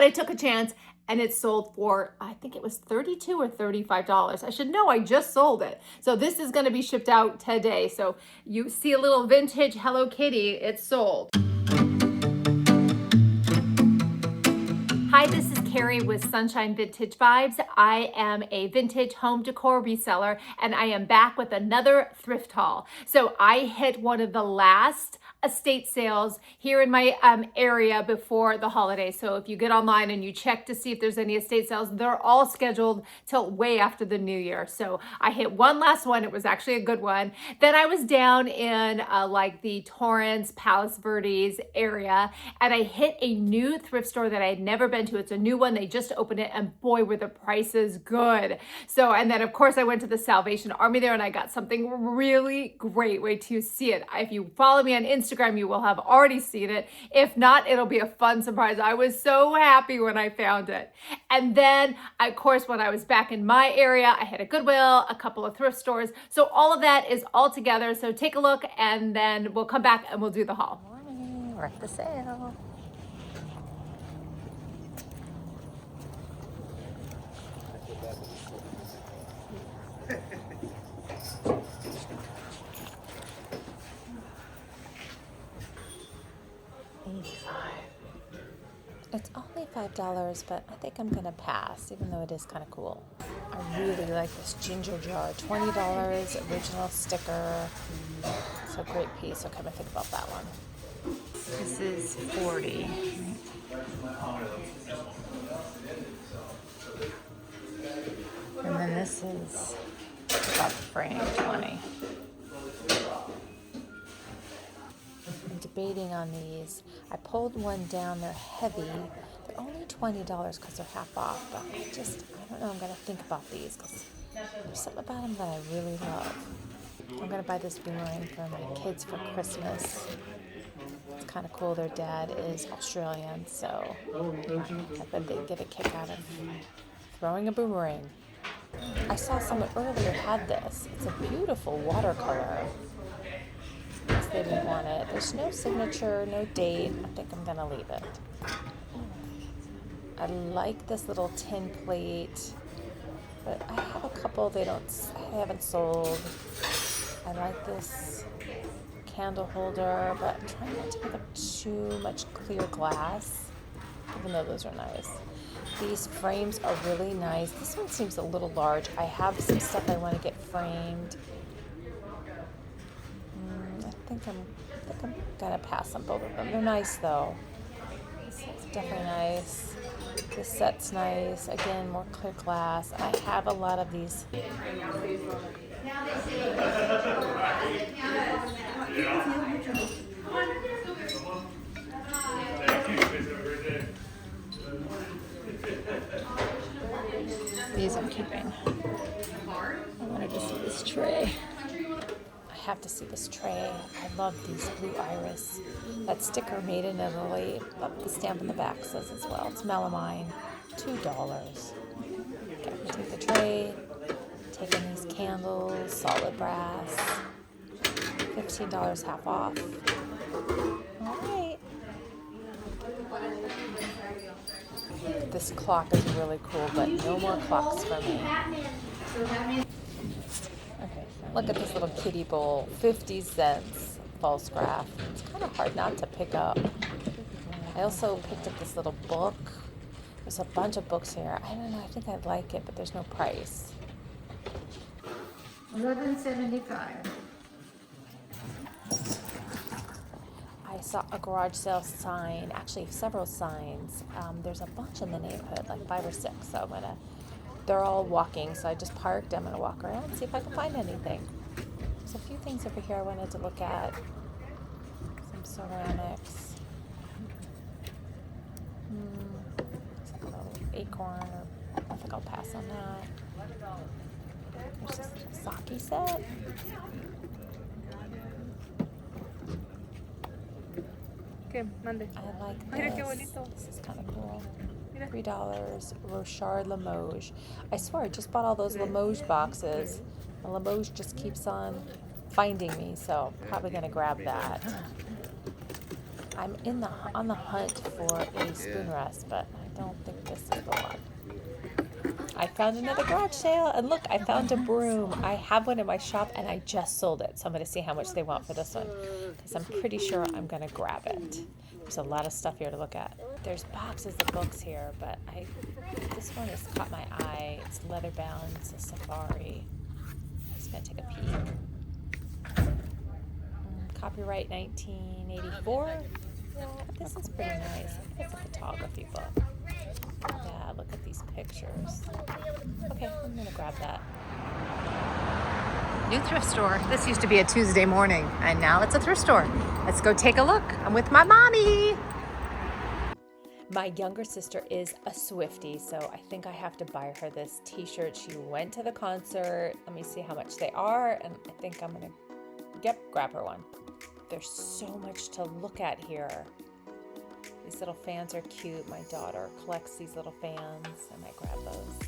But I took a chance and it sold for, I think it was $32 or $35. I should know, I just sold it. So this is gonna be shipped out today. So you see a little vintage Hello Kitty, it's sold. Hi, this is Carrie with Sunshine Vintage Vibes. I am a vintage home decor reseller and I am back with another thrift haul. So I hit one of the last estate sales here in my area before the holidays. So if you get online and you check to see if there's any estate sales, they're all scheduled till way after the new year. So I hit one last one. It was actually a good one. Then I was down in like the Torrance, Palos Verdes area, and I hit a new thrift store that I had never been to. It's a new one. They just opened it, and boy, were the prices good. So, and then of course I went to the Salvation Army there and I got something really great. Wait till you see it. If you follow me on Instagram, you will have already seen it. If not, it'll be a fun surprise. I was so happy when I found it. And then, of course, when I was back in my area, I had a Goodwill, a couple of thrift stores. So all of that is all together. So take a look and then we'll come back and we'll do the haul. Morning, we're at the sale. It's only $5, but I think I'm gonna pass, even though it is kind of cool. I really like this ginger jar, $20, original sticker. It's a great piece. Okay, I'm gonna think about that one. This is 40. And then this is about the frame, 20. I'm debating on these. I pulled one down, they're heavy. They're only $20 because they're half off, but I don't know, I'm gonna think about these because there's something about them that I really love. I'm gonna buy this boomerang for my kids for Christmas. It's kind of cool. Their dad is Australian, so I bet they'd get a kick out of throwing a boomerang. I saw someone earlier had this. It's a beautiful watercolor. Guess they didn't want it. There's no signature, no date. I think I'm gonna leave it. I like this little tin plate, but I have a couple I haven't sold. I like this candle holder, but I'm trying not to pick up too much clear glass, even though those are nice. These frames are really nice. This one seems a little large. I have some stuff I want to get framed. I think I'm gonna pass on both of them. They're nice though. This is definitely nice. This set's nice. Again, more clear glass. I have a lot of these. These I'm keeping. I wanted to see this tray. I have to see this tray. I love these blue iris. That sticker made in Italy. The stamp on the back says as well. It's melamine. $2. Okay, I'm gonna take the tray. Taking these candles, solid brass. $15 half off. All right. This clock is really cool, but no more clocks for me. Okay, look at this little kitty bowl, 50 cents, false graph. It's kind of hard not to pick up. I also picked up this little book. There's a bunch of books here. I don't know, I think I'd like it, but there's no price. $11.75. I saw a garage sale sign, actually several signs. There's a bunch in the neighborhood, like 5 or 6. So they're all walking. So I just parked. I'm gonna walk around and see if I can find anything. There's a few things over here I wanted to look at. Some ceramics. It's like a little acorn. I think I'll pass on that. There's this sake set. ¿Qué? Mande. I like this. Mira qué bonito. This is kind of cool. $3. Rochard Limoges. I swear I just bought all those Limoges boxes. And Limoges just keeps on finding me, so probably gonna grab that. I'm on the hunt for a spoon rest, but I don't think this is the one. I found another garage sale, and look, I found a broom. I have one in my shop, and I just sold it. So I'm going to see how much they want for this one, because I'm pretty sure I'm going to grab it. There's a lot of stuff here to look at. There's boxes of books here, but this one has caught my eye. It's leather bound. It's a safari. I'm just going to take a peek. Copyright 1984. Yeah, this is pretty nice. I think it's a photography book. Yeah, look at these pictures. Okay, I'm gonna grab that. New thrift store. This used to be a Tuesday morning, and now it's a thrift store. Let's go take a look. I'm with my mommy. My younger sister is a Swiftie, so I think I have to buy her this t-shirt. She went to the concert. Let me see how much they are, and I think I'm gonna, grab her one. There's so much to look at here. These little fans are cute. My daughter collects these little fans. I might grab those.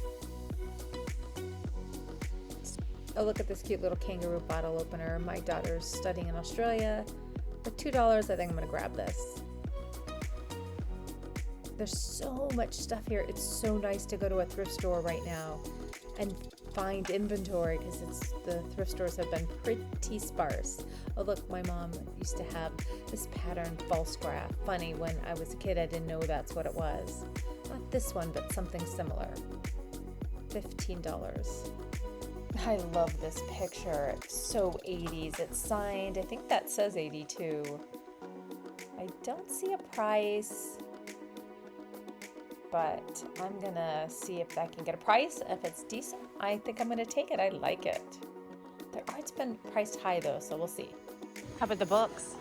Oh, look at this cute little kangaroo bottle opener. My daughter's studying in Australia. For $2, I think I'm going to grab this. There's so much stuff here. It's so nice to go to a thrift store right now and find inventory, because the thrift stores have been pretty sparse. Oh look, my mom used to have this pattern false graph. Funny, when I was a kid I didn't know that's what it was. Not this one, but something similar. $15. I love this picture. It's so 80s. It's signed. I think that says 82. I don't see a price, but I'm gonna see if I can get a price. If it's decent, I think I'm gonna take it. I like it. Their art's been priced high though, so we'll see. How about the books?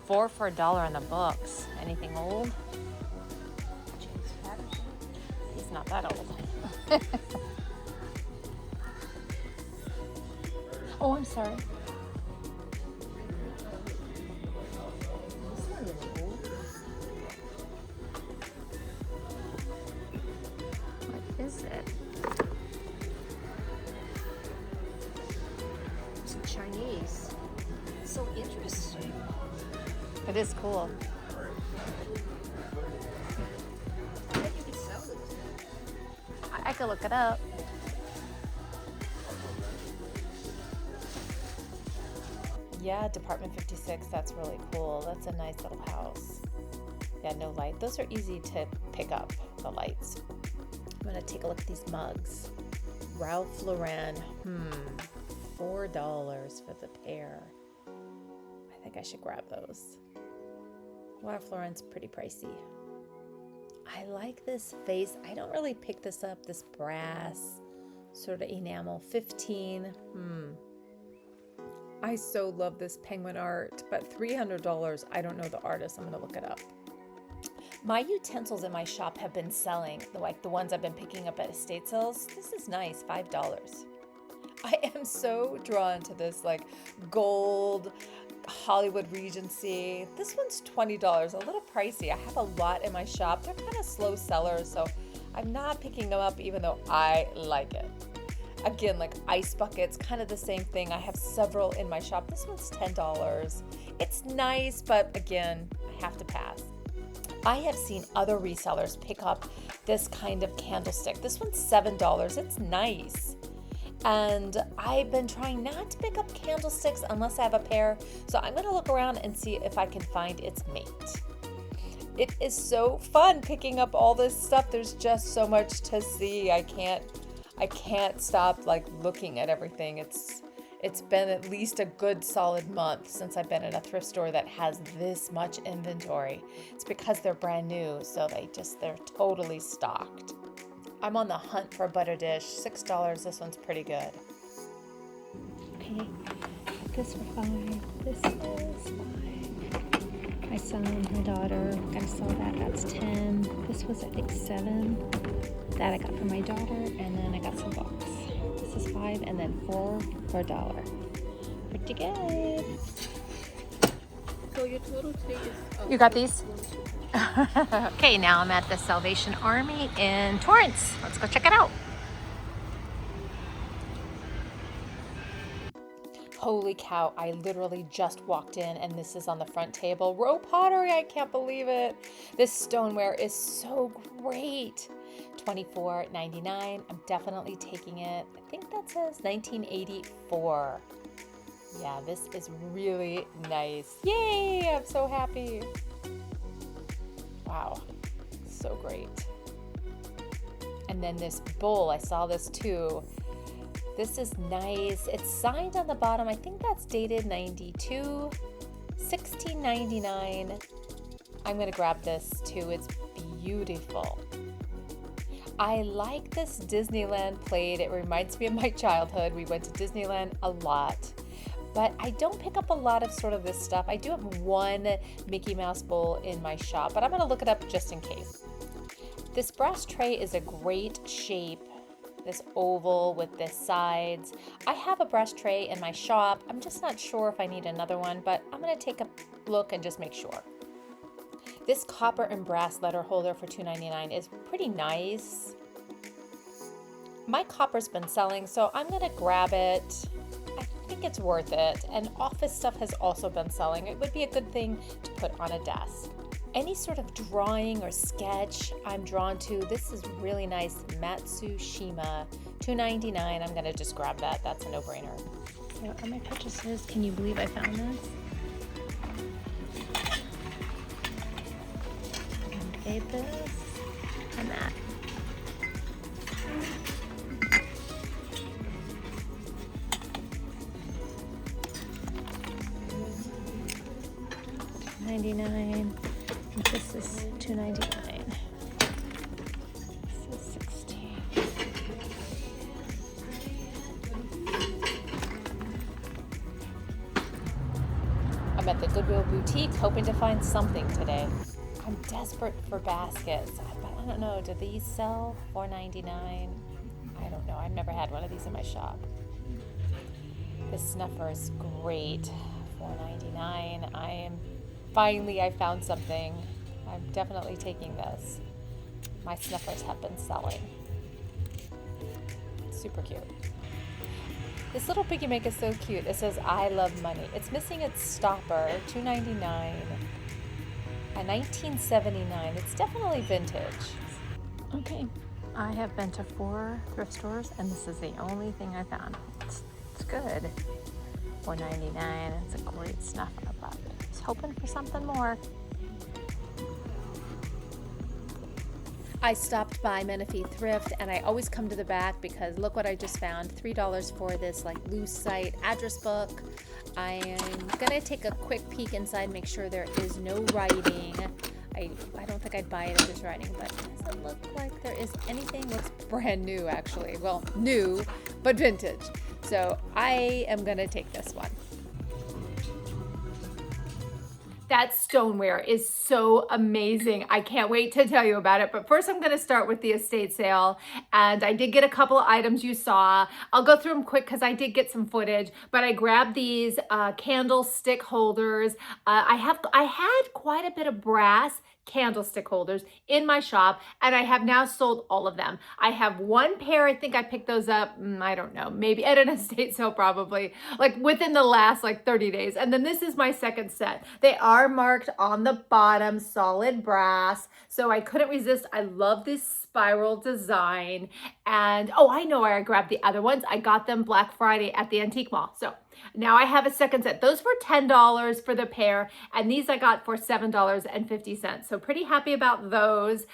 $4 for $1 on the books. Anything old? He's not that old. Oh, I'm sorry. What is it? It's Chinese. It's so interesting. It is cool. I think you could sell it. I could look it up. Yeah, Department 56, that's really cool. That's a nice little house. Yeah, no light. Those are easy to pick up, the lights. I'm gonna take a look at these mugs. Ralph Lauren, $4 for the pair. I think I should grab those. Ralph Lauren's pretty pricey. I like this vase. I don't really pick this up, this brass sort of enamel. 15. I so love this penguin art, but $300, I don't know the artist. I'm gonna look it up. My utensils in my shop have been selling, like the ones I've been picking up at estate sales. This is nice, $5. I am so drawn to this like gold Hollywood Regency. This one's $20, a little pricey. I have a lot in my shop. They're kind of slow sellers, so I'm not picking them up even though I like it. Again, like ice buckets, kind of the same thing. I have several in my shop. This one's $10. It's nice, but again, I have to pass. I have seen other resellers pick up this kind of candlestick. This one's $7. It's nice. And I've been trying not to pick up candlesticks unless I have a pair. So I'm going to look around and see if I can find its mate. It is so fun picking up all this stuff. There's just so much to see. I can't stop like looking at everything. It's been at least a good solid month since I've been in a thrift store that has this much inventory. It's because they're brand new, so they're totally stocked. I'm on the hunt for a butter dish. $6. This one's pretty good. Okay, this for $5. This is $5. My son, my daughter, gotta sell that. That's $10. This was I think $7. That I got for my daughter, and then I got some books. This is $5, and then $4 for $1. Pretty good. So your total today is... You got these? Okay, now I'm at the Salvation Army in Torrance. Let's go check it out. Holy cow, I literally just walked in and this is on the front table. Rowe Pottery, I can't believe it. This stoneware is so great. $24.99. I'm definitely taking it. I think that says 1984. Yeah, this is really nice. Yay, I'm so happy. Wow, so great. And then this bowl, I saw this too. This is nice. It's signed on the bottom. I think that's dated 92, $16.99. I'm gonna grab this too. It's beautiful. I like this Disneyland plate. It reminds me of my childhood. We went to Disneyland a lot. But I don't pick up a lot of sort of this stuff. I do have one Mickey Mouse bowl in my shop, but I'm gonna look it up just in case. This brass tray is a great shape, this oval with the sides. I have a brass tray in my shop. I'm just not sure if I need another one, but I'm gonna take a look and just make sure. This copper and brass letter holder for $2.99 is pretty nice. My copper's been selling, so I'm gonna grab it. I think it's worth it. And office stuff has also been selling. It would be a good thing to put on a desk. Any sort of drawing or sketch I'm drawn to. This is really nice. Matsushima, $2.99. I'm gonna just grab that. That's a no-brainer. So are my purchases? Can you believe I found this? And this and that. $2.99. This is $2.99. This is $16. I'm at the Goodwill boutique hoping to find something today. I'm desperate for baskets, but I don't know, do these sell $4.99? I don't know, I've never had one of these in my shop. This snuffer is great, $4.99. I found something. I'm definitely taking this. My snuffers have been selling. Super cute. This little piggy bank is so cute. It says, I love money. It's missing its stopper, $2.99. A 1979. It's definitely vintage. Okay, I have been to 4 thrift stores and this is the only thing I found. It's good. $4.99. It's a great snuffer, but I was hoping for something more. I stopped by Menifee Thrift and I always come to the back because look what I just found. $3 for this like loose site address book. I am gonna take a quick peek inside, make sure there is no writing. I don't think I'd buy it if there's writing, but it doesn't look like there is anything that's brand new actually. Well, new, but vintage. So I am gonna take this one. That stoneware is so amazing. I can't wait to tell you about it. But first I'm gonna start with the estate sale. And I did get a couple of items you saw. I'll go through them quick because I did get some footage, but I grabbed these candlestick holders. I had quite a bit of brass candlestick holders in my shop and I have now sold all of them. I have one pair, I think I picked those up, I don't know, maybe at an estate sale probably, like within the last like 30 days. And then this is my second set. They are marked on the bottom, solid brass. So I couldn't resist. I love this spiral design. And oh, I know where I grabbed the other ones. I got them Black Friday at the Antique Mall. So now I have a second set. Those were $10 for the pair, and these I got for $7.50. So pretty happy about those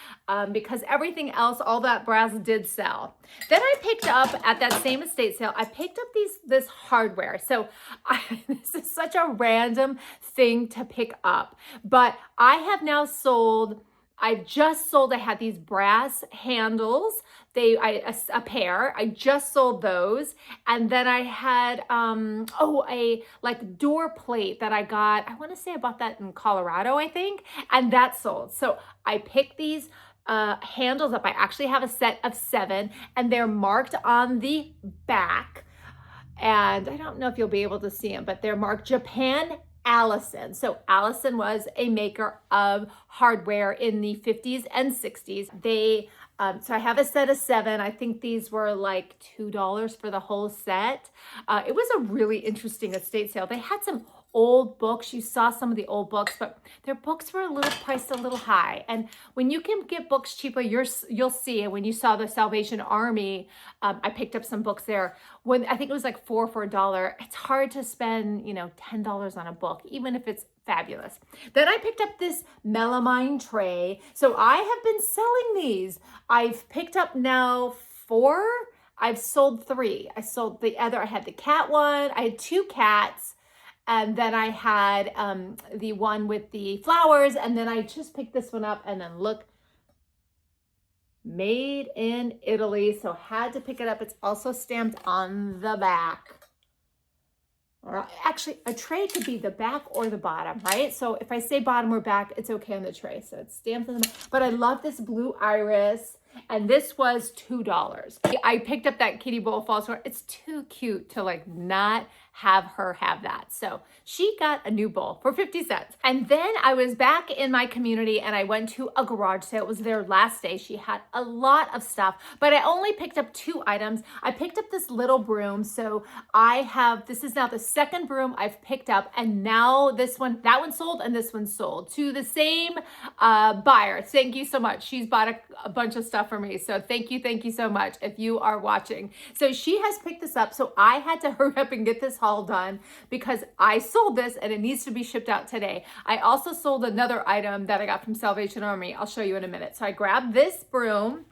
because everything else, all that brass did sell. Then I picked up at that same estate sale, I picked up this hardware. So this is such a random thing to pick up, but I have now sold, I had these brass handles. A pair, I just sold those. And then I had, a like door plate that I got, I wanna say I bought that in Colorado, I think, and that sold. So I picked these handles up. I actually have a set of 7 and they're marked on the back. And I don't know if you'll be able to see them, but they're marked Japan Allison. So Allison was a maker of hardware in the 50s and 60s. So I have a set of 7. I think these were like $2 for the whole set. It was a really interesting estate sale. They had some old books. You saw some of the old books, but their books were priced a little high. And when you can get books cheaper, you'll see. And when you saw the Salvation Army, I picked up some books there. When I think it was like 4 for $1. It's hard to spend, $10 on a book, even if it's fabulous. Then I picked up this melamine tray. So I have been selling these. I've picked up now 4. I've sold 3. I sold the other. I had the cat one. I had 2 cats. And then I had the one with the flowers. And then I just picked this one up. And then look, made in Italy. So had to pick it up. It's also stamped on the back. Or actually, a tray could be the back or the bottom, right? So if I say bottom or back, it's okay on the tray. So it's stamped on the back. But I love this blue iris. And this was $2. I picked up that Kitty Bowl false one. It's too cute to not have her have that. So she got a new bowl for 50 cents. And then I was back in my community and I went to a garage sale. It was their last day. She had a lot of stuff, but I only picked up 2 items. I picked up this little broom. So this is now the 2nd broom I've picked up. And now that one sold and this one sold to the same buyer. Thank you so much. She's bought a bunch of stuff for me. So thank you so much if you are watching. So she has picked this up. So I had to hurry up and get this haul done because I sold this and it needs to be shipped out today. I also sold another item that I got from Salvation Army. I'll show you in a minute. So I grabbed this broom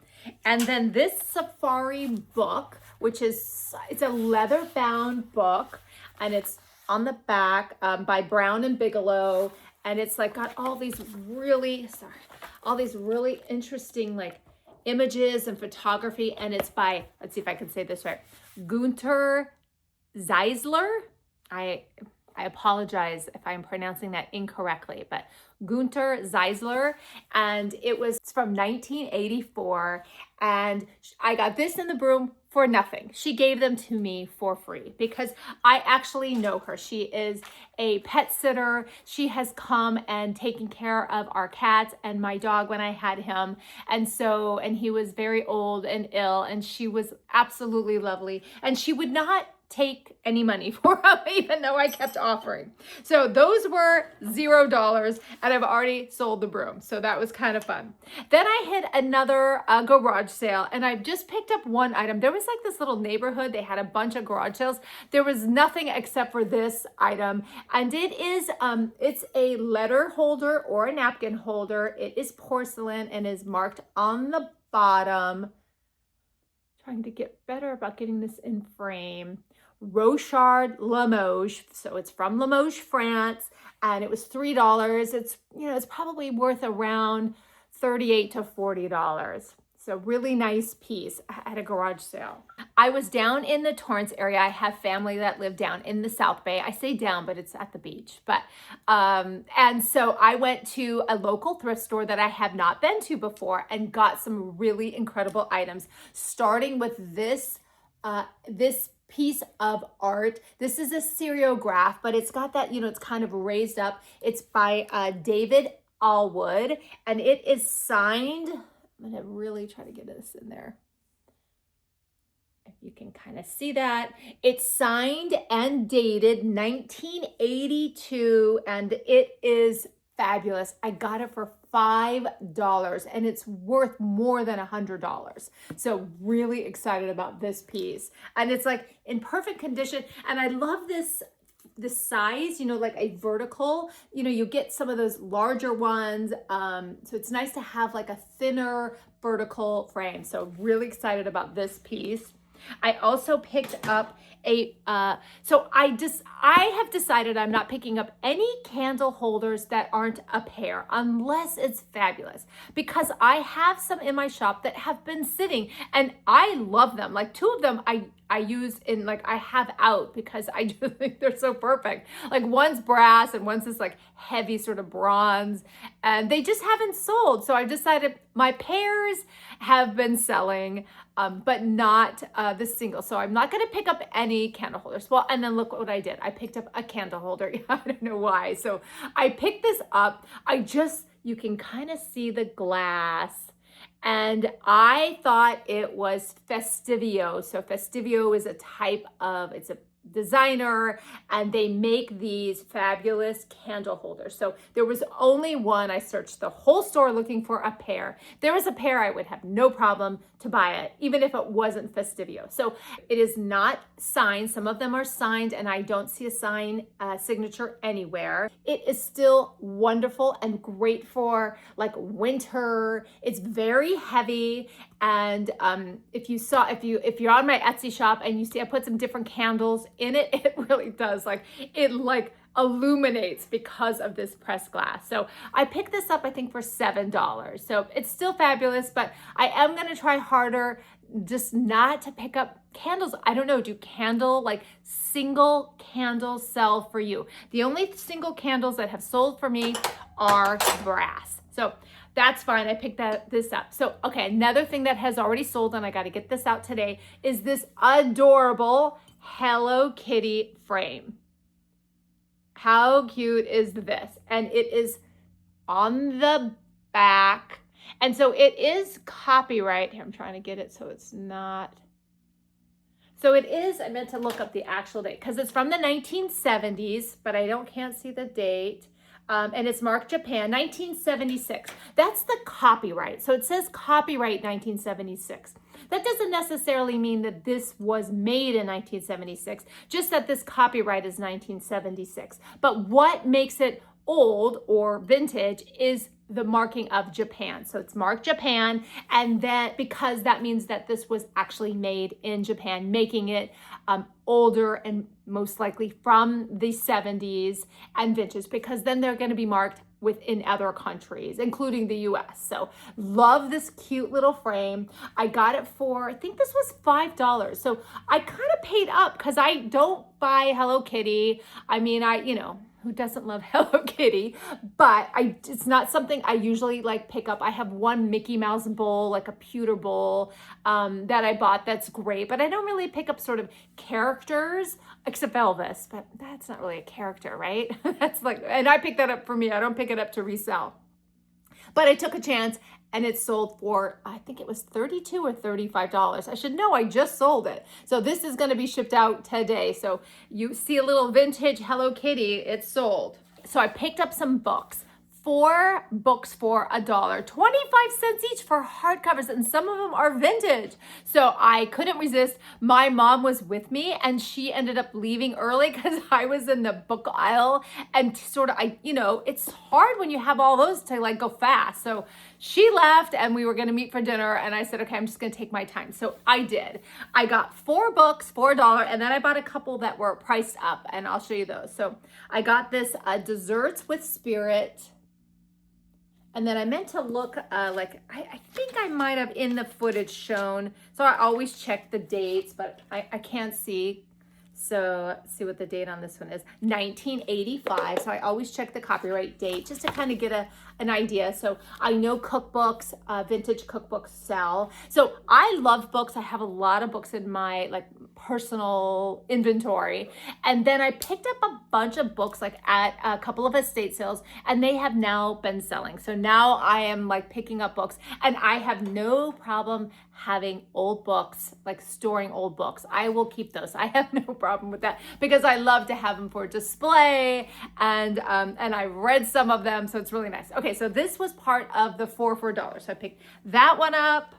and then this safari book, it's a leather bound book and it's on the back by Brown and Bigelow. And it's got all these really interesting images and photography. And it's by, let's see if I can say this right, Gunter Zeisler. I apologize if I'm pronouncing that incorrectly, but Gunter Zeisler. And it was from 1984. And I got this in the broom for nothing. She gave them to me for free because I actually know her. She is a pet sitter. She has come and taken care of our cats and my dog when I had him. And he was very old and ill, and she was absolutely lovely. And she would not take any money for them, even though I kept offering. So those were $0 and I've already sold the broom. So that was kind of fun. Then I hit another garage sale and I just picked up one item. There was this little neighborhood. They had a bunch of garage sales. There was nothing except for this item. And it is, it's a letter holder or a napkin holder. It is porcelain and is marked on the bottom. Trying to get better about getting this in frame. Rochard Limoges. So it's from Limoges, France, and it was $3. It's probably worth around $38 to $40. So really nice piece at a garage sale. I was down in the Torrance area. I have family that live down in the South Bay. I say down, but it's at the beach. And so I went to a local thrift store that I have not been to before and got some really incredible items, starting with this piece of art. This is a seriograph, but it's got that, it's kind of raised up. It's by David Allwood, and it is signed. I'm going to really try to get this in there. If you can kind of see that. It's signed and dated 1982, and it is fabulous. I got it for $5 and it's worth more than $100. So really excited about this piece. And it's in perfect condition. And I love this size, a vertical, you get some of those larger ones. So it's nice to have a thinner vertical frame. So really excited about this piece. I also picked up I have decided I'm not picking up any candle holders that aren't a pair unless it's fabulous, because I have some in my shop that have been sitting and I love them. 2 of them I use in like, I have out because I just think they're so perfect. Like one's brass and one's this like heavy sort of bronze, and they just haven't sold. So I've decided my pairs have been selling, but not the single. So I'm not going to pick up any candle holders. Well, and then look what I did. I picked up a candle holder. I don't know why. So I picked this up. You can kind of see the glass. And I thought it was Festivio. So Festivio is it's a designer, and they make these fabulous candle holders. So there was only one. I searched the whole store looking for a pair. If there was a pair, I would have no problem to buy it, even if it wasn't Festivio. So it is not signed. Some of them are signed, and I don't see a signature anywhere. It is still wonderful and great for like winter. It's very heavy. And if you're on my Etsy shop and you see I put some different candles in it, it really does it illuminates because of this pressed glass. So I picked this up, I think, for $7. So it's still fabulous, but I am going to try harder just not to pick up candles. I don't know, single candles sell for you? The only single candles that have sold for me are brass. So that's fine. I picked this up. So, okay, another thing that has already sold, and I got to get this out today, is this adorable Hello Kitty frame. How cute is this? And it is on the back. And so it is copyright. Here, I'm trying to get it so it's not. So it is, I meant to look up the actual date because it's from the 1970s, but can't see the date. And it's marked Japan, 1976. That's the copyright. So it says copyright 1976. That doesn't necessarily mean that this was made in 1976, just that this copyright is 1976. But what makes it old or vintage is the marking of Japan. So it's marked Japan, and then because that means that this was actually made in Japan, making it older and most likely from the 70s and vintage, because then they're going to be marked within other countries, including the US. So love this cute little frame. I got it for, I think this was $5. So I kind of paid up because I don't buy Hello Kitty. I mean, who doesn't love Hello Kitty? But it's not something I usually pick up. I have one Mickey Mouse bowl, like a pewter bowl, that I bought that's great, but I don't really pick up sort of characters, except Elvis, but that's not really a character, right? And I picked that up for me. I don't pick it up to resell. But I took a chance, and it sold for, I think it was $32 or $35. I should know, I just sold it. So this is going to be shipped out today. So you see a little vintage Hello Kitty, it's sold. So I picked up some books. 4 books for $1, 25 cents each for hardcovers, and some of them are vintage. So I couldn't resist. My mom was with me, and she ended up leaving early because I was in the book aisle, and it's hard when you have all those to go fast. So she left, and we were going to meet for dinner, and I said, okay, I'm just going to take my time. So I did. I got 4 books for $1, and then I bought a couple that were priced up, and I'll show you those. So I got this Desserts with Spirit. And then I meant to look, I think I might have in the footage shown. So I always check the dates, but I can't see. So let's see what the date on this one is. 1985. So I always check the copyright date just to kind of get an idea. So I know cookbooks, vintage cookbooks sell. So I love books. I have a lot of books in my personal inventory. And then I picked up a bunch of books at a couple of estate sales, and they have now been selling. So now I am picking up books, and I have no problem having old books, storing old books. I will keep those. I have no problem with that because I love to have them for display, and I read some of them, so it's really nice. Okay, so this was part of the 4 for $1. So I picked that one up.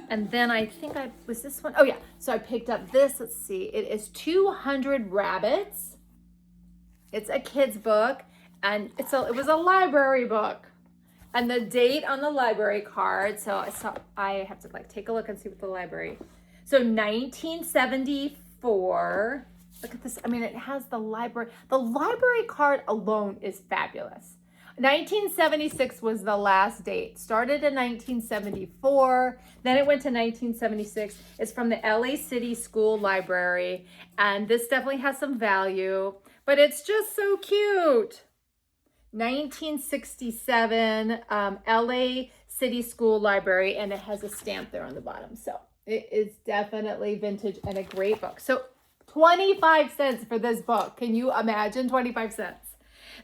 And then I think was this one? Oh yeah, so I picked up this, let's see. It is 200 Rabbits. It's a kid's book, and it was a library book. And the date on the library card, so I have to take a look and see what the library. So 1974. Look at this. I mean, it has the library. The library card alone is fabulous. 1976 was the last date. Started in 1974, then it went to 1976. It's from the LA City School Library, and this definitely has some value, but it's just so cute. 1967 LA City School Library, and it has a stamp there on the bottom. So it is definitely vintage and a great book. So 25 cents for this book. Can you imagine 25 cents?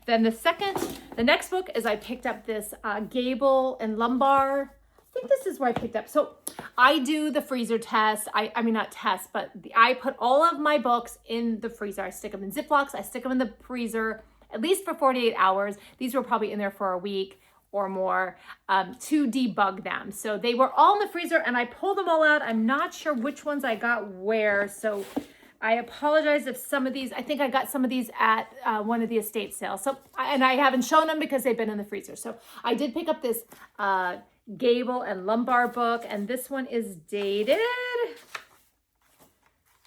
Then the next book is I picked up this Gable and Lombard. I think this is where I picked up. So I do the freezer test. I mean, not test, but I put all of my books in the freezer. I stick them in Ziplocs. I stick them in the freezer at least for 48 hours. These were probably in there for a week or more to debug them. So they were all in the freezer and I pulled them all out. I'm not sure which ones I got where. So I apologize if some of these, I think I got some of these at one of the estate sales. So, and I haven't shown them because they've been in the freezer. So I did pick up this Gable and Lombard book, and this one is dated.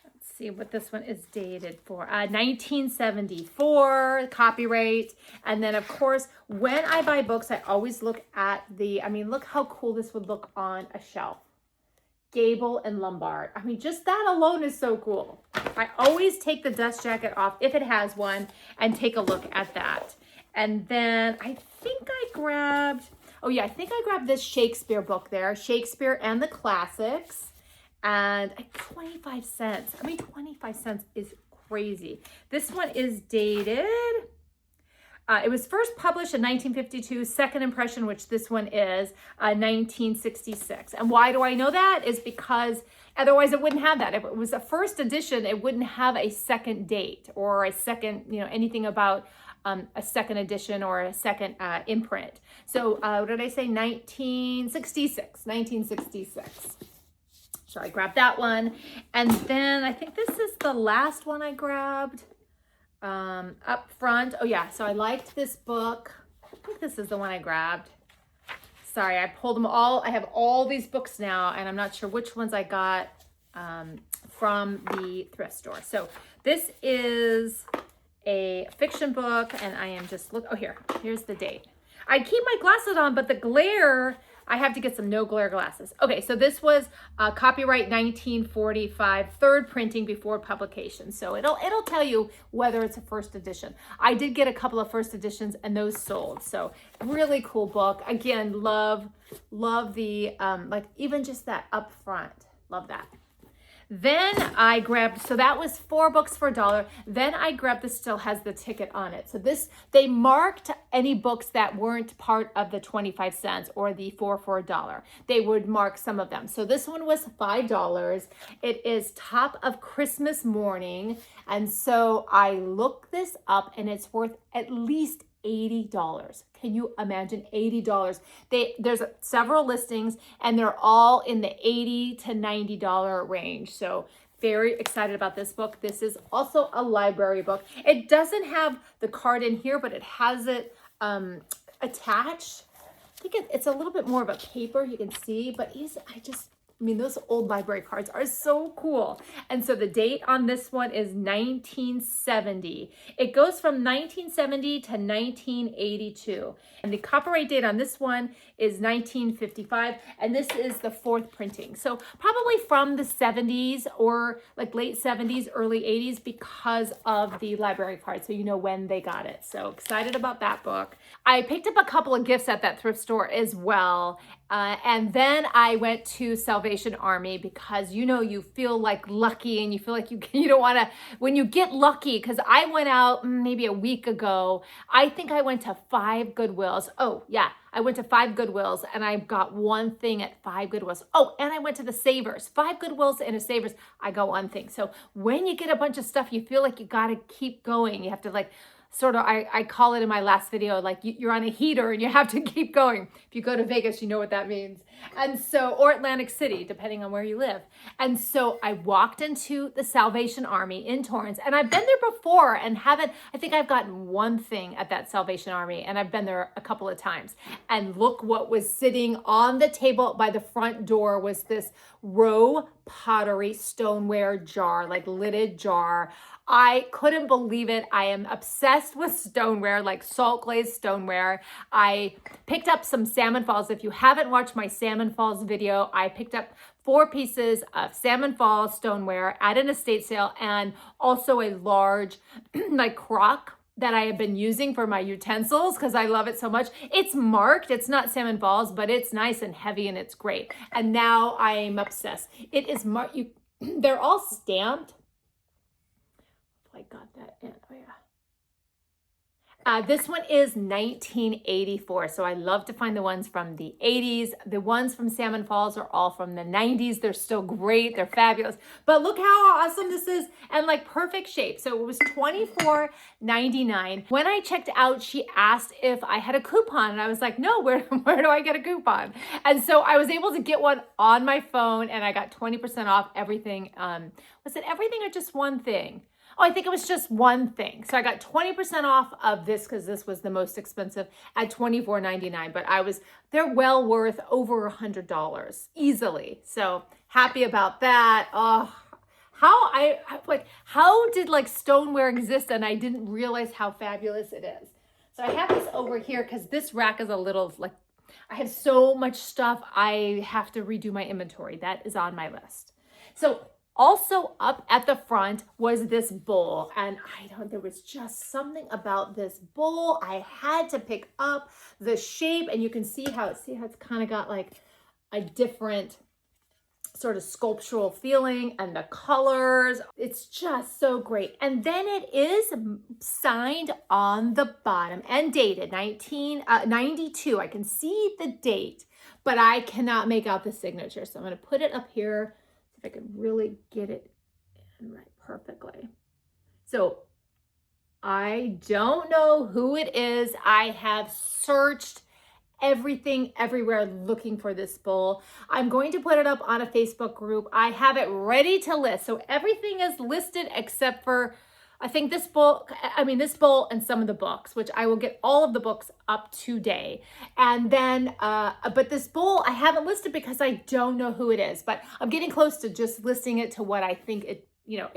Let's see what this one is dated for. 1974, copyright. And then of course, when I buy books, I always look at look how cool this would look on a shelf. Gable and Lombard. I mean, just that alone is so cool. I always take the dust jacket off if it has one and take a look at that. And then I think I grabbed this Shakespeare book there, Shakespeare and the Classics, and 25 cents. I mean, 25 cents is crazy. This one is dated. It was first published in 1952, second impression, which this one is, 1966. And why do I know that? Is because otherwise it wouldn't have that. If it was a first edition, it wouldn't have a second date or a second, anything about a second edition or a second imprint. So what did I say? 1966. So I grabbed that one. And then I think this is the last one I grabbed. Up front. Oh yeah, so I liked this book. I think this is the one I grabbed. Sorry, I pulled them all. I have all these books now, and I'm not sure which ones I got from the thrift store. So this is a fiction book, and I am just here's the date. I keep my glasses on, but the glare, I have to get some no glare glasses. Okay, so this was copyright 1945, third printing before publication. So it'll tell you whether it's a first edition. I did get a couple of first editions and those sold. So really cool book. Again, love the, even just that up front. Love that. Then I grabbed, so that was 4 books for $1. Then I grabbed, this still has the ticket on it. So they marked any books that weren't part of the 25 cents or the 4 for $1. They would mark some of them. So this one was $5. It is Top of Christmas Morning. And so I looked this up and it's worth at least $80. Can you imagine $80? There's several listings and they're all in the $80 to $90 range. So very excited about this book. This is also a library book. It doesn't have the card in here, but it has it attached. I think it's a little bit more of a paper, you can see, but those old library cards are so cool. And so the date on this one is 1970. It goes from 1970 to 1982. And the copyright date on this one is 1955. And this is the 4th printing. So probably from the 70s or like late 70s, early 80s because of the library card. So you know when they got it. So excited about that book. I picked up a couple of gifts at that thrift store as well. And then I went to Salvation Army because, you feel like lucky and you feel like you don't want to, when you get lucky, because I went out maybe a week ago, I think I went to 5 Goodwills. Oh yeah, I went to 5 Goodwills and I got one thing at 5 Goodwills. Oh, and I went to the Savers, 5 Goodwills and a Savers. I got one thing. So when you get a bunch of stuff, you feel like you got to keep going. You have to I call it in my last video, like you're on a heater and you have to keep going. If you go to Vegas, you know what that means. And so, or Atlantic City, depending on where you live. And so I walked into the Salvation Army in Torrance, and I've been there before and I think I've gotten one thing at that Salvation Army, and I've been there a couple of times. And look what was sitting on the table by the front door was this Rowe Pottery Stoneware jar, like lidded jar. I couldn't believe it. I am obsessed with stoneware, like salt glazed stoneware. I picked up some salmon falls. If you haven't watched my salmon falls video, I picked up 4 pieces of salmon falls stoneware at an estate sale, and also a large like crock that I have been using for my utensils because I love it so much. It's marked, it's not salmon falls, but it's nice and heavy and it's great. And now I'm obsessed. It is marked, they're all stamped. I got that in, oh yeah. This one is 1984, so I love to find the ones from the 80s. The ones from Salmon Falls are all from the 90s. They're still great, they're fabulous. But look how awesome this is, and like perfect shape. So it was $24.99. When I checked out, she asked if I had a coupon, and I was like, no, where do I get a coupon? And so I was able to get one on my phone, and I got 20% off everything. Was it everything or just one thing? Oh, I think it was just one thing. So I got 20% off of this because this was the most expensive at $24.99. But they're well worth over $100 easily. So happy about that. Oh, how did like stoneware exist and I didn't realize how fabulous it is. So I have this over here because this rack is a little like, I have so much stuff. I have to redo my inventory. That is on my list. So also up at the front was this bowl, and there was just something about this bowl. I had to pick up the shape, and you can see how it's kind of got like a different sort of sculptural feeling, and the colors. It's just so great. And then it is signed on the bottom and dated 1992. I can see the date, but I cannot make out the signature. So I'm going to put it up here. I could really get it in right perfectly. So I don't know who it is. I have searched everything everywhere looking for this bowl. I'm going to put it up on a Facebook group. I have it ready to list. So everything is listed except for I think this bowl and some of the books, which I will get all of the books up today. And then, but this bowl I haven't listed because I don't know who it is, but I'm getting close to just listing it to what I think it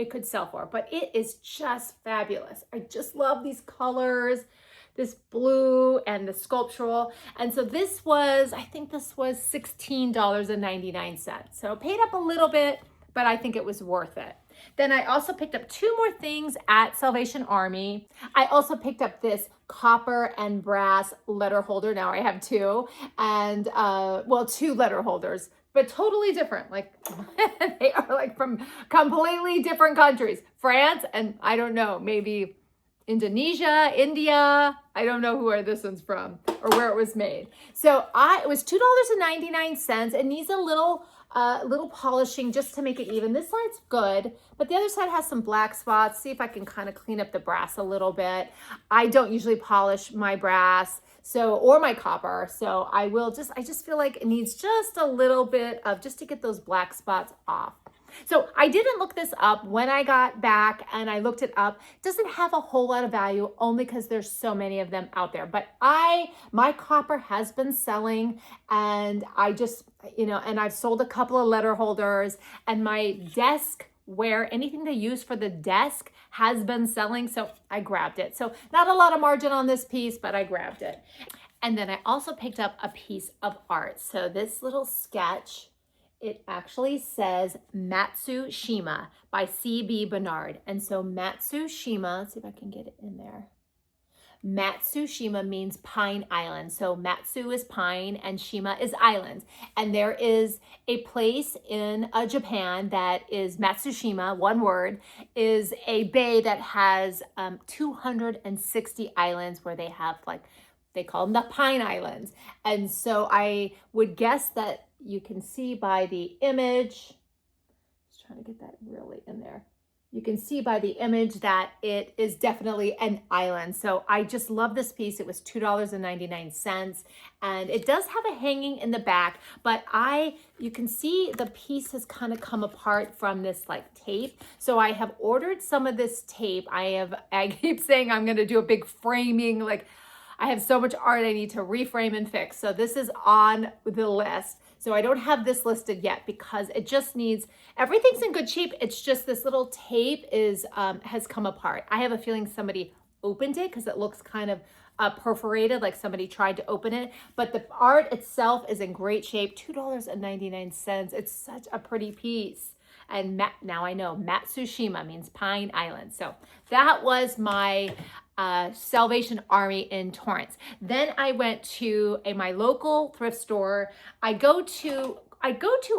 could sell for. But it is just fabulous. I just love these colors, this blue and the sculptural. And so I think this was $16.99. So paid up a little bit, but I think it was worth it. Then I also picked up 2 more things at Salvation Army. I also picked up this copper and brass letter holder. Now I have 2, and 2 letter holders, but totally different. Like they are like from completely different countries. France and I don't know, maybe Indonesia, India. I don't know where this one's from or where it was made. So it was $2.99. It needs a little polishing just to make it even. This side's good, but the other side has some black spots. See if I can kind of clean up the brass a little bit. I don't usually polish my brass or my copper, so I just feel like it needs just a little bit of just to get those black spots off. So I didn't look this up when I got back, and I looked it up. It doesn't have a whole lot of value only because there's so many of them out there. But my copper has been selling, and I just, and I've sold a couple of letter holders, and my desk where anything to use for the desk has been selling. So I grabbed it. So not a lot of margin on this piece, but I grabbed it. And then I also picked up a piece of art. So this little sketch, it actually says Matsushima by C.B. Bernard. And so Matsushima, let's see if I can get it in there. Matsushima means Pine Island. So Matsu is pine and Shima is island. And there is a place in Japan that is Matsushima, one word, is a bay that has 260 islands where they have they call them the Pine Islands. And so I would guess that you can see by the image, just trying to get that really in there. You can see by the image that it is definitely an island. So I just love this piece. It was $2.99, and it does have a hanging in the back, but you can see the piece has kind of come apart from this tape. So I have ordered some of this tape. I keep saying I'm going to do a big framing, I have so much art I need to reframe and fix. So this is on the list. So I don't have this listed yet because it just needs, everything's in good shape. It's just this little tape is has come apart. I have a feeling somebody opened it because it looks kind of perforated, like somebody tried to open it. But the art itself is in great shape, $2.99. It's such a pretty piece. And now I know Matsushima means Pine Island. So that was my Salvation Army in Torrance. Then I went to my local thrift store. I go to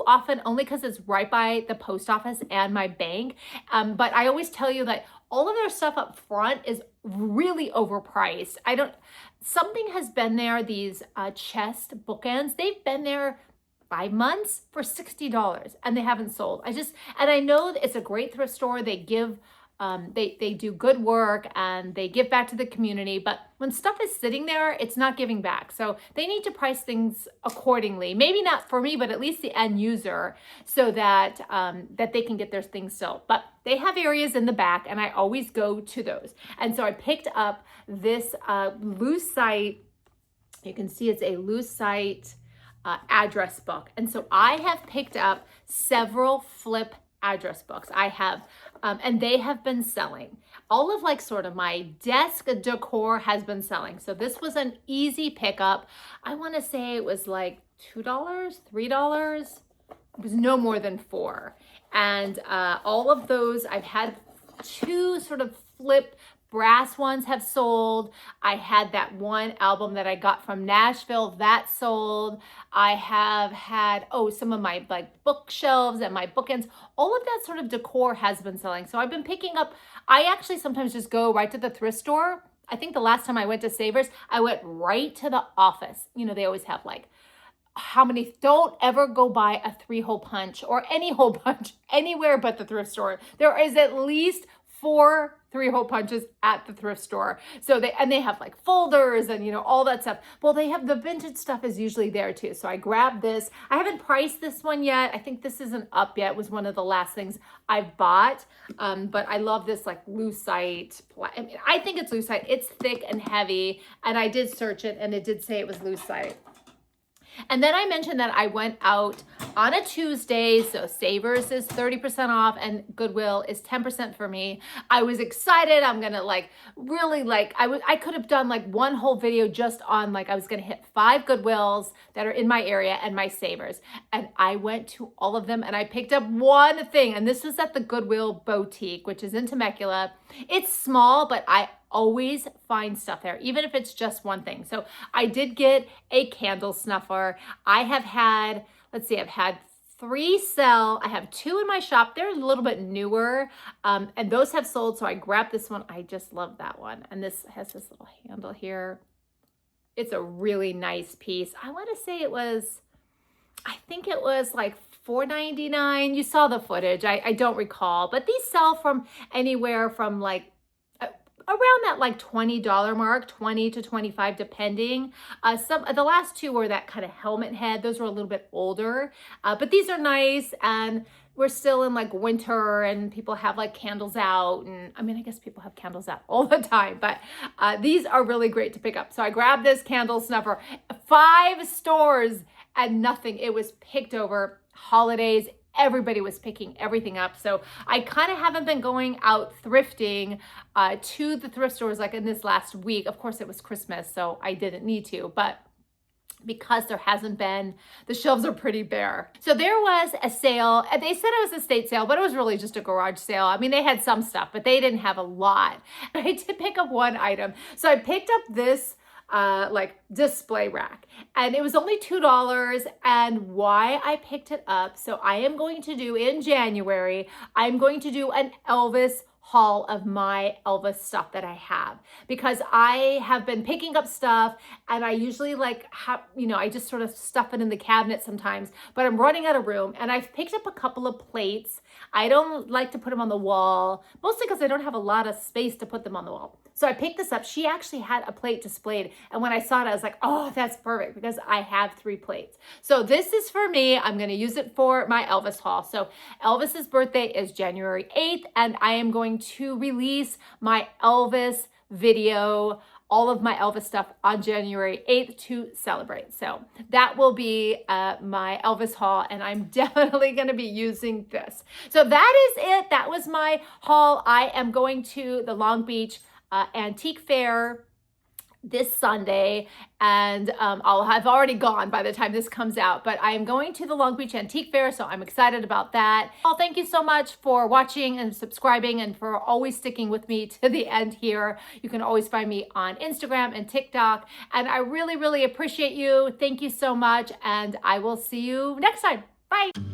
often only because it's right by the post office and my bank. But I always tell you that all of their stuff up front is really overpriced. Something has been there, these chest bookends, they've been there 5 months for $60 and they haven't sold. And I know that it's a great thrift store. They give, they do good work and they give back to the community, but when stuff is sitting there, it's not giving back. So they need to price things accordingly. Maybe not for me, but at least the end user, so that, that they can get their things sold. But they have areas in the back and I always go to those. And so I picked up this Lucite. You can see it's a Lucite address book. And so I have picked up several flip address books. I have, and they have been selling. All of like sort of my desk decor has been selling. So this was an easy pickup. I want to say it was like $2, $3. It was no more than $4. And all of those, I've had 2 sort of flip brass ones have sold. I had that one album that I got from Nashville that sold. I have had, some of my like bookshelves and my bookends. All of that sort of decor has been selling. So I've been picking up, I actually sometimes just go right to the thrift store. I think the last time I went to Savers, I went right to the office. You know, they always have like, don't ever go buy a 3-hole punch or any hole punch anywhere but the thrift store. There is at least 4 3-hole punches at the thrift store. So they have like folders and, you know, all that stuff. Well, they have the vintage stuff is usually there too. So I grabbed this. I haven't priced this one yet. I think this isn't up yet. It was one of the last things I've bought. But I love this like Lucite. I think it's Lucite. It's thick and heavy. And I did search it and it did say it was Lucite. And then I mentioned that I went out on a Tuesday, so Savers is 30% off and Goodwill is 10% for me. I was excited. I'm gonna I could have done like one whole video just on I was gonna hit 5 Goodwills that are in my area and my Savers. And I went to all of them and I picked up one thing. And this was at the Goodwill Boutique, which is in Temecula. It's small, but I always find stuff there, even if it's just one thing. So I did get a candle snuffer. I have had, I've had 3 sell. I have 2 in my shop. They're a little bit newer, and those have sold. So I grabbed this one. I just love that one. And this has this little handle here. It's a really nice piece. I want to say I think it was like $4.99. You saw the footage. I don't recall, but these sell from anywhere from like around that like $20 mark, 20 to 25 depending. The last 2 were that kind of helmet head. Those were a little bit older, but these are nice. And we're still in like winter and people have like candles out. And I mean, I guess people have candles out all the time, but these are really great to pick up. So I grabbed this candle snuffer, 5 stores and nothing. It was picked over. Holidays, everybody was picking everything up. So I kind of haven't been going out thrifting to the thrift stores like in this last week. Of course, it was Christmas, so I didn't need to, but because there hasn't been, the shelves are pretty bare. So there was a sale. They said it was a estate sale, but it was really just a garage sale. I mean, they had some stuff, but they didn't have a lot. I did pick up one item. So I picked up this display rack and it was only $2. And why I picked it up, so I am going to do in January, I'm going to do an Elvis haul of my Elvis stuff that I have, because I have been picking up stuff and I usually I just sort of stuff it in the cabinet sometimes, but I'm running out of room and I've picked up a couple of plates. I don't like to put them on the wall, mostly because I don't have a lot of space to put them on the wall. So I picked this up. She actually had a plate displayed. And when I saw it, I was like, oh, that's perfect because I have 3 plates. So this is for me. I'm going to use it for my Elvis haul. So Elvis's birthday is January 8th, and I am going to release my Elvis video all of my Elvis stuff on January 8th to celebrate. So that will be my Elvis haul, and I'm definitely going to be using this. So that is it. That was my haul. I am going to the Long Beach Antique Fair this Sunday, and I'll have already gone by the time this comes out, but I am going to the Long Beach Antique Fair, so I'm excited about that. Well, thank you so much for watching and subscribing and for always sticking with me to the end here. You can always find me on Instagram and TikTok, and I really, really appreciate you. Thank you so much, and I will see you next time. Bye.